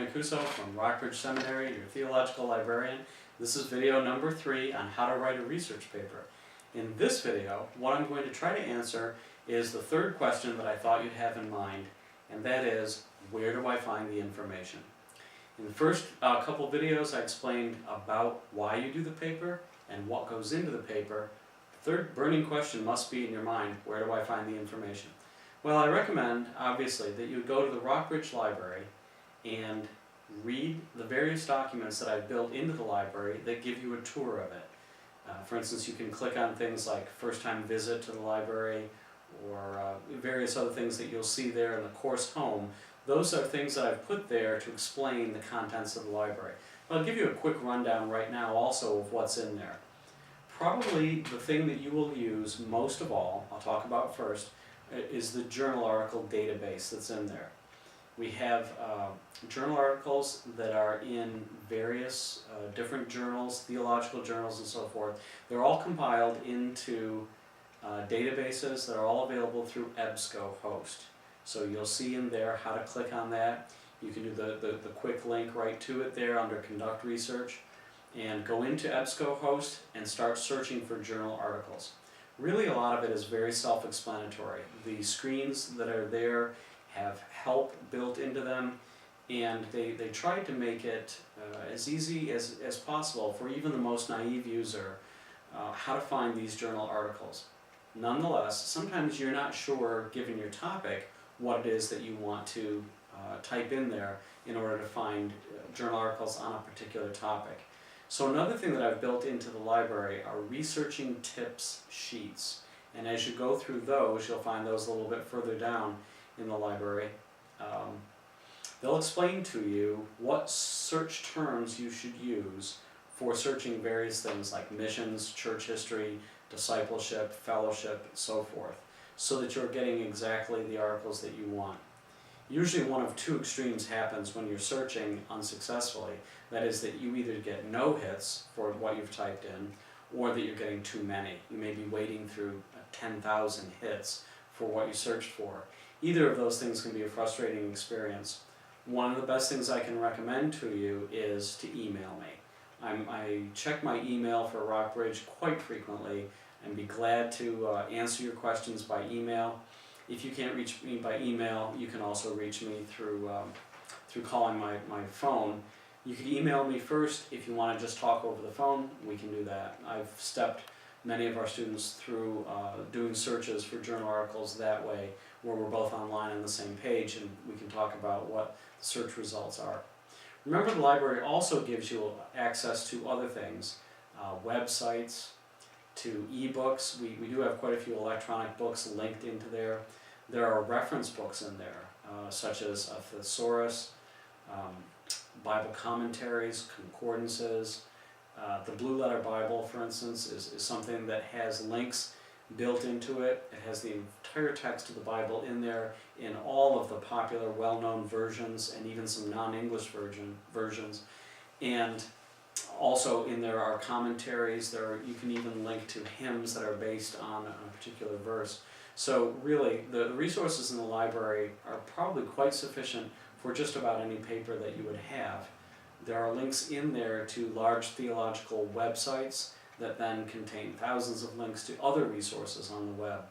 Mancuso from Rockbridge Seminary, your Theological Librarian. This is video number 3 on how to write a research paper. In this video, what I'm going to try to answer is the third question that I thought you'd have in mind, and that is, where do I find the information? In the first couple videos, I explained about why you do the paper and what goes into the paper. The third burning question must be in your mind, where do I find the information? Well, I recommend, obviously, that you go to the Rockbridge Library and read the various documents that I've built into the library that give you a tour of it. For instance, you can click on things like first-time visit to the library or various other things that you'll see there in the course home. Those are things that I've put there to explain the contents of the library. I'll give you a quick rundown right now also of what's in there. Probably the thing that you will use most of all, I'll talk about first, is the journal article database that's in there. We have journal articles that are in various different journals, theological journals and so forth. They're all compiled into databases that are all available through EBSCOhost. So you'll see in there how to click on that. You can do the quick link right to it there under Conduct Research and go into EBSCOhost and start searching for journal articles. Really, a lot of it is very self-explanatory. The screens that are there have help built into them, and they try to make it as easy as possible for even the most naive user how to find these journal articles. Nonetheless, sometimes you're not sure, given your topic, what it is that you want to type in there in order to find journal articles on a particular topic. So another thing that I've built into the library are researching tips sheets. And as you go through those, you'll find those a little bit further down in the library. They'll explain to you what search terms you should use for searching various things like missions, church history, discipleship, fellowship, and so forth, so that you're getting exactly the articles that you want. Usually one of two extremes happens when you're searching unsuccessfully. That is that you either get no hits for what you've typed in, or that you're getting too many. You may be wading through 10,000 hits for what you searched for. Either of those things can be a frustrating experience. One of the best things I can recommend to you is to email me. I check my email for Rockbridge quite frequently and be glad to answer your questions by email. If you can't reach me by email, you can also reach me through calling my phone. You can email me first. If you want to just talk over the phone, we can do that. I've stepped many of our students through doing searches for journal articles that way, where we're both online on the same page and we can talk about what the search results are. Remember, the library also gives you access to other things, websites, to ebooks. We do have quite a few electronic books linked into there. There are reference books in there, such as a thesaurus, Bible commentaries, concordances. The Blue Letter Bible, for instance, is something that has links built into it. It has the entire text of the Bible in there in all of the popular, well-known versions and even some non-English versions. And also in there are commentaries. You can even link to hymns that are based on a particular verse. So really, the resources in the library are probably quite sufficient for just about any paper that you would have. There are links in there to large theological websites that then contain thousands of links to other resources on the web.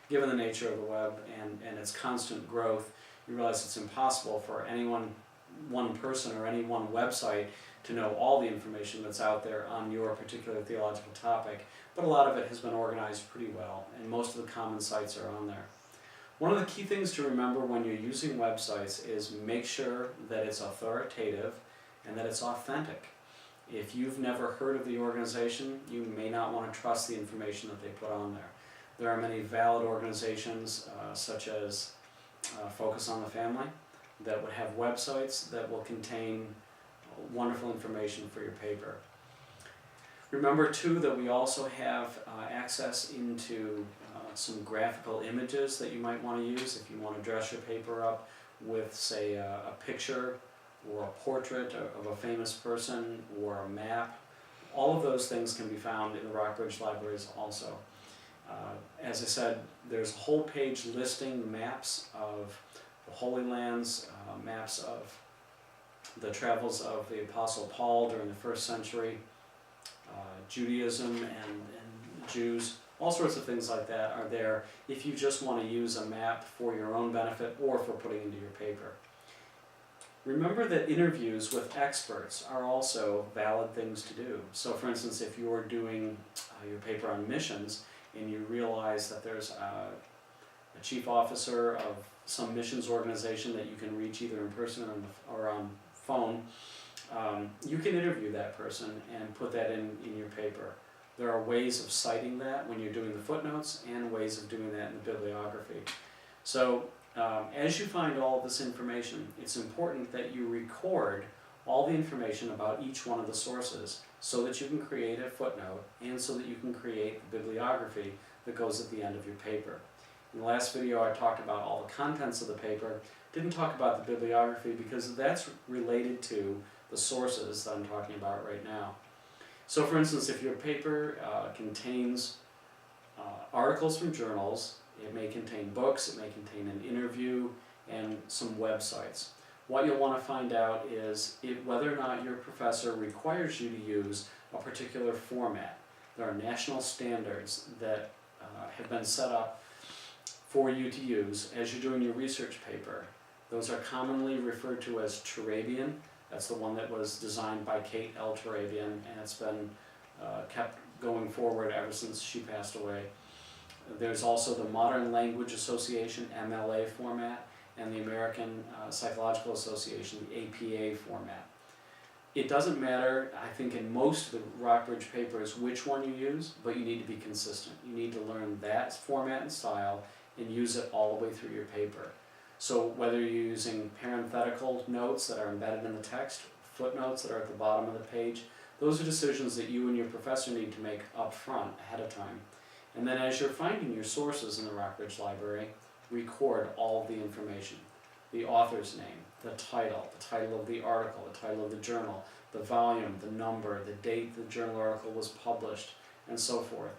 Given the nature of the web and its constant growth, you realize it's impossible for one person or any one website to know all the information that's out there on your particular theological topic, but a lot of it has been organized pretty well, and most of the common sites are on there. One of the key things to remember when you're using websites is make sure that it's authoritative and that it's authentic. If you've never heard of the organization, you may not want to trust the information that they put on there. There are many valid organizations, such as Focus on the Family, that would have websites that will contain wonderful information for your paper. Remember too that we also have access into some graphical images that you might want to use if you want to dress your paper up with, say, a picture or a portrait of a famous person or a map. All of those things can be found in the Rockbridge libraries also. As I said, there's a whole page listing maps of the Holy Lands, maps of the travels of the Apostle Paul during the first century, Judaism and Jews, all sorts of things like that are there if you just want to use a map for your own benefit or for putting into your paper. Remember that interviews with experts are also valid things to do. So for instance, if you're doing your paper on missions and you realize that there's a chief officer of some missions organization that you can reach either in person or on phone, you can interview that person and put that in your paper. There are ways of citing that when you're doing the footnotes and ways of doing that in the bibliography. So as you find all of this information, it's important that you record all the information about each one of the sources so that you can create a footnote and so that you can create the bibliography that goes at the end of your paper. In the last video I talked about all the contents of the paper, didn't talk about the bibliography because that's related to the sources that I'm talking about right now. So for instance, if your paper contains articles from journals, it may contain books, it may contain an interview, and some websites. What you'll want to find out is whether or not your professor requires you to use a particular format. There are national standards that have been set up for you to use as you're doing your research paper. Those are commonly referred to as Turabian. That's the one that was designed by Kate L. Turabian, and it's been kept going forward ever since she passed away. There's also the Modern Language Association, MLA format, and the American Psychological Association, the APA format. It doesn't matter, I think, in most of the Rockbridge papers which one you use, but you need to be consistent. You need to learn that format and style and use it all the way through your paper. So whether you're using parenthetical notes that are embedded in the text, footnotes that are at the bottom of the page, those are decisions that you and your professor need to make up front, ahead of time. And then as you're finding your sources in the Rockbridge Library, record all of the information. The author's name, the title of the article, the title of the journal, the volume, the number, the date the journal article was published, and so forth.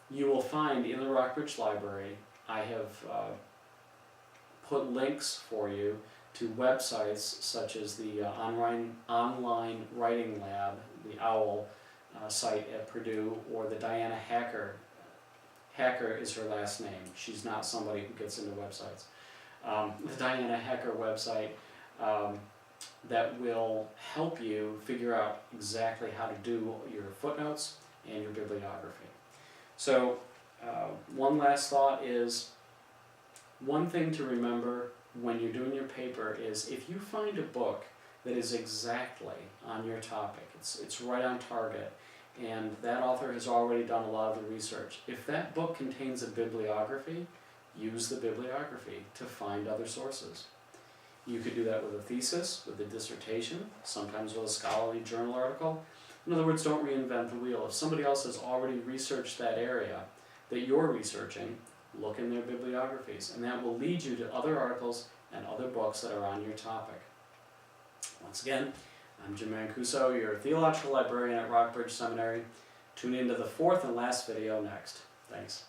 You will find in the Rockbridge Library, I have put links for you to websites such as the online Writing Lab, the OWL site at Purdue, or the Diana Hacker. Hacker is her last name. She's not somebody who gets into websites. The Diana Hacker website that will help you figure out exactly how to do your footnotes and your bibliography. So one last thought is, one thing to remember when you're doing your paper is if you find a book that is exactly on your topic, it's right on target, and that author has already done a lot of the research. If that book contains a bibliography, use the bibliography to find other sources. You could do that with a thesis, with a dissertation, sometimes with a scholarly journal article. In other words, don't reinvent the wheel. If somebody else has already researched that area that you're researching, look in their bibliographies, and that will lead you to other articles and other books that are on your topic. Once again, I'm Jim Mancuso, your Theological Librarian at Rockbridge Seminary. Tune in to the fourth and last video next. Thanks.